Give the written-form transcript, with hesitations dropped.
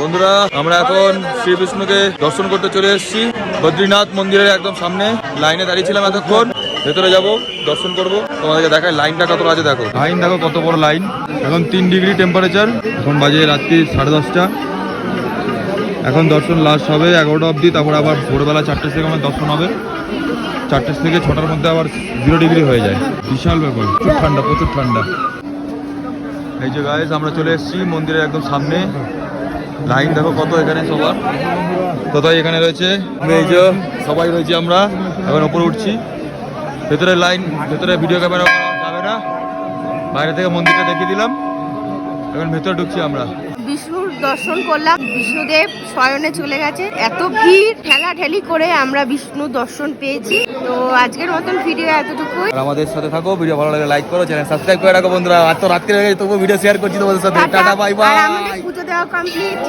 বন্ধুরা আমরা এখন শ্রী বিষ্ণুকে দর্শন করতে চলে এসেছি বদ্রীনাথ মন্দিরের একদম সামনে। লাইনে দাঁড়িয়েছিলাম এতক্ষণ, ভেতরে যাব দর্শন করব। তোমাদেরকে দেখায় লাইনটা কত আছে, দেখো লাইন দেখো কত বড় লাইন। এখন 3 ডিগ্রি টেম্পারেচার, এখন বাজে রাত্রি 10:30। এখন দর্শন লাস্ট হবে 11টা অবধি, তারপর আবার ভোরবেলা 4টে থেকে আমার দর্শন হবে। 4টে থেকে 6টার মধ্যে আবার 0 ডিগ্রি হয়ে যায়। বিশাল ব্যাপার, প্রচুর ঠান্ডা, প্রচুর ঠান্ডা। এই যে গাইস আমরা চলে এসেছি মন্দিরের একদম সামনে। লাইন দেখো কত এখানে, সবার কোথায় এখানে রয়েছে। এই যে সবাই রয়েছে, আমরা এখন ওপরে উঠছি। ভেতরে লাইন, ভেতরে ভিডিও ক্যামেরা যাবে না, বাইরে থেকে মন্দিরটা দেখিয়ে দিলাম। এখন ভেতরে ঢুকছি আমরা। বিষ্ণুর দর্শন করলাম, বিষ্ণুদেব শয়নে চলে গেছে। এত ভিড়, ঠেলাঠেলি করে আমরা বিষ্ণু দর্শন পেয়েছি। তো আজকের মতন ভিডিও এতটুকুই। আমাদের সাথে থাকো, ভিডিও ভালো লাগলে লাইক করো, চ্যানেল সাবস্ক্রাইব করে রাখো বন্ধুরা। আর তো রাত্রি হয়ে গেছে তবুও ভিডিও শেয়ার করছি তোমাদের সাথে। Tata, bye bye. আর আমাদের পুজো দেওয়া কমপ্লিট।